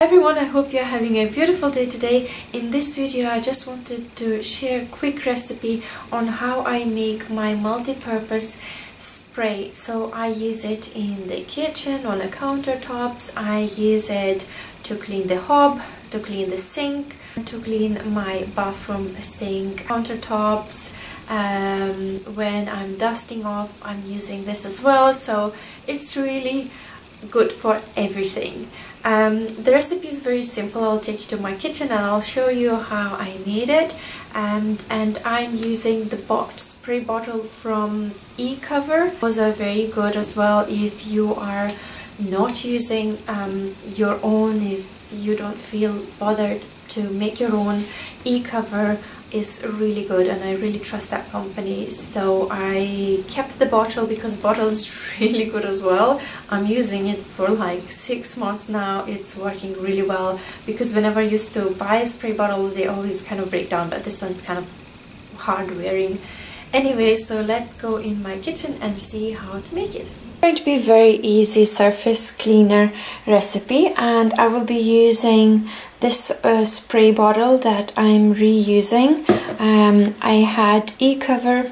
Everyone, I hope you're having a beautiful day today. In this video I just wanted to share a quick recipe on how I make my multi-purpose spray. So I use it in the kitchen, on the countertops. I use it to clean the hob, to clean the sink, to clean my bathroom sink, countertops. When I'm dusting off, I'm using this as well, so it's really good for everything. The recipe is very simple. I'll take you to my kitchen and I'll show you how I made it. And I'm using the spray bottle from eCover. Those are very good as well if you are not using your own, if you don't feel bothered to make your own. eCover is really good and I really trust that company, so I kept the bottle because the bottle is really good as well. I'm using it for like 6 months now. It's working really well because whenever I used to buy spray bottles they always kind of break down, but this one's kind of hard wearing. Anyway, so let's go in my kitchen and see how to make it. It's going to be a very easy surface cleaner recipe, and I will be using this spray bottle that I'm reusing. I had eCover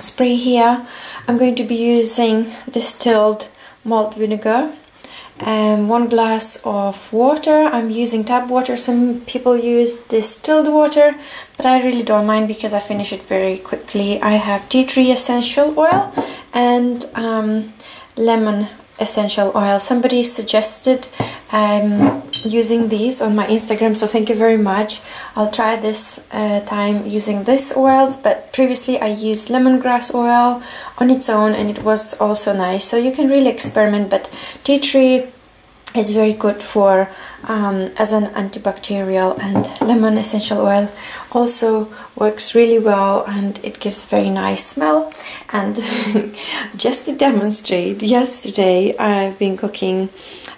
spray here. I'm going to be using distilled malt vinegar, 1 glass of water. I'm using tap water. Some people use distilled water, but I really don't mind because I finish it very quickly. I have tea tree essential oil and lemon essential oil. Somebody suggested using these on my Instagram, so thank you very much. I'll try this time using this oils, but previously I used lemongrass oil on its own and it was also nice, so you can really experiment. But tea tree is very good for as an antibacterial, and lemon essential oil also works really well and it gives very nice smell. And just to demonstrate, yesterday I've been cooking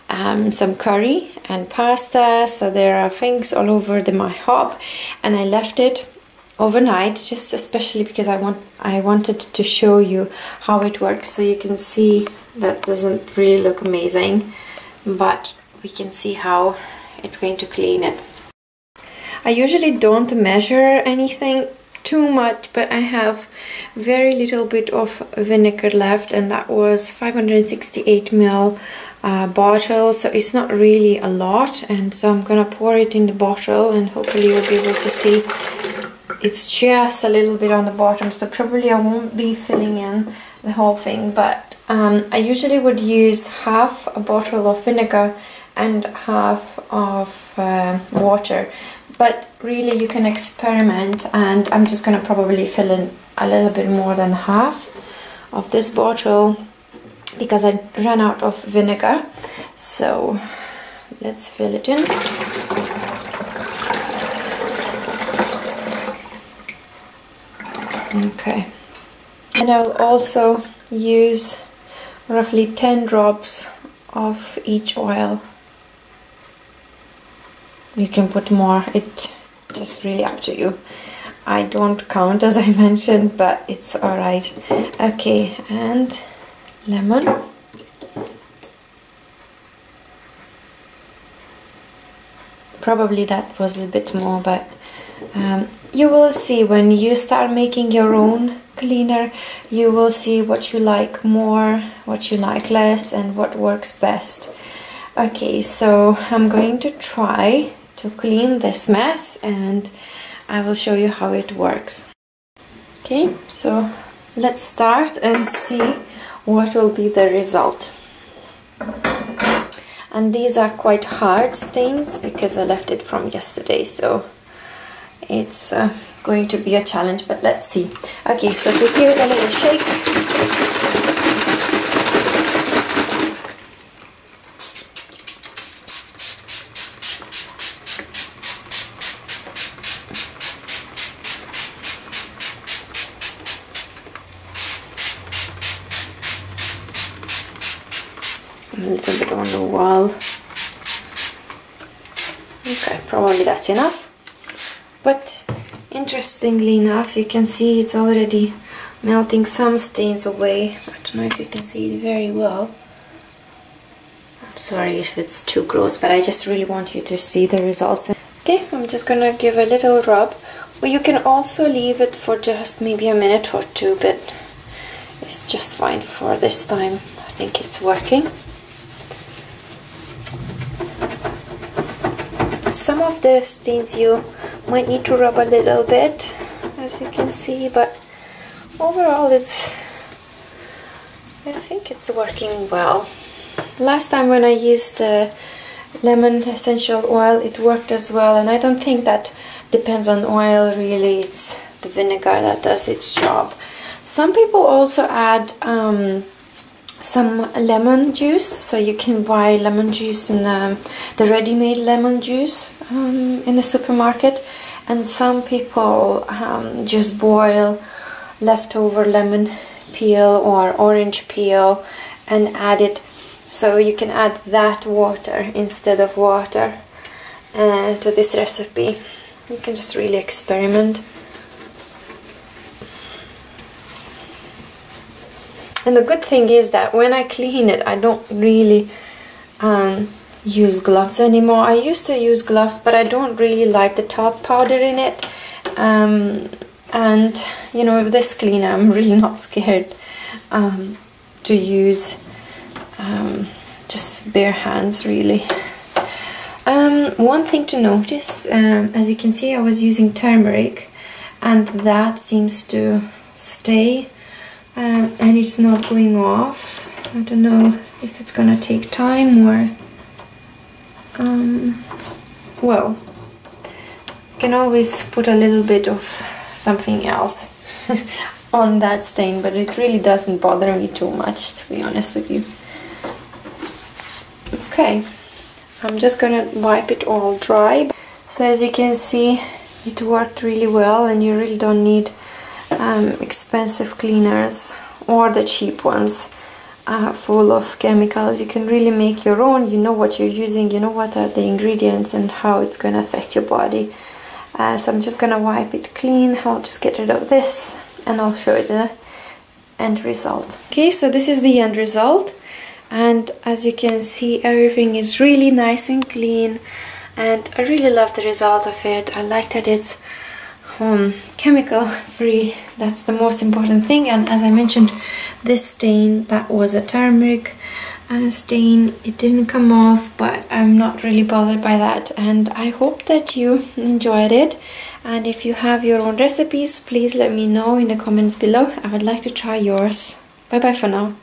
some curry and pasta, so there are things all over my hob, and I left it overnight, just especially because I wanted to show you how it works. So you can see that doesn't really look amazing, but we can see how it's going to clean it. I usually don't measure anything too much, but I have very little bit of vinegar left, and that was 568 ml bottle, so it's not really a lot. And so I'm gonna pour it in the bottle and hopefully you'll be able to see it's just a little bit on the bottom, so probably I won't be filling in the whole thing. But I usually would use half a bottle of vinegar and half of water, but really you can experiment, and I'm just gonna probably fill in a little bit more than half of this bottle because I ran out of vinegar. So let's fill it in. Okay, and I'll also use roughly 10 drops of each oil. You can put more, it's just really up to you. I don't count, as I mentioned, but it's alright. Okay, and lemon. Probably that was a bit more, but you will see when you start making your own cleaner, you will see what you like more, what you like less, and what works best. Okay, so I'm going to try to clean this mess and I will show you how it works. Okay, so let's start and see what will be the result. And these are quite hard stains because I left it from yesterday, so it's going to be a challenge, but let's see. Okay, so just give it a little shake. A little bit on the wall. Okay, probably that's enough. But interestingly enough, you can see it's already melting some stains away. I don't know if you can see it very well. sorry if it's too gross, but I just really want you to see the results. Okay, I'm just gonna give a little rub. Well, you can also leave it for just maybe a minute or two, but it's just fine for this time. I think it's working. Some of the stains you might need to rub a little bit, as you can see, but overall I think it's working well. Last time when I used lemon essential oil, it worked as well, and I don't think that depends on oil really. It's the vinegar that does its job. Some people also add some lemon juice, so you can buy lemon juice in the ready-made lemon juice in the supermarket, and some people just boil leftover lemon peel or orange peel and add it. So you can add that water instead of water to this recipe. You can just really experiment. And the good thing is that when I clean it, I don't really use gloves anymore. I used to use gloves, but I don't really like the talc powder in it. And you know, with this cleaner, I'm really not scared to use just bare hands, really. One thing to notice, as you can see, I was using turmeric, and that seems to stay, and it's not going off. I don't know if it's gonna take time or well, you can always put a little bit of something else on that stain, but it really doesn't bother me too much, to be honest with you. Okay, I'm just gonna wipe it all dry. So as you can see, it worked really well, and you really don't need expensive cleaners or the cheap ones full of chemicals. You can really make your own. You know what you're using, you know what are the ingredients and how it's going to affect your body. So I'm just going to wipe it clean. I'll just get rid of this and I'll show you the end result. Okay, so this is the end result, and as you can see, everything is really nice and clean, and I really love the result of it. I like that it's chemical free. That's the most important thing. And as I mentioned, this stain, that was a turmeric stain, it didn't come off, but I'm not really bothered by that, and I hope that you enjoyed it. And if you have your own recipes, please let me know in the comments below. I would like to try yours. Bye bye for now.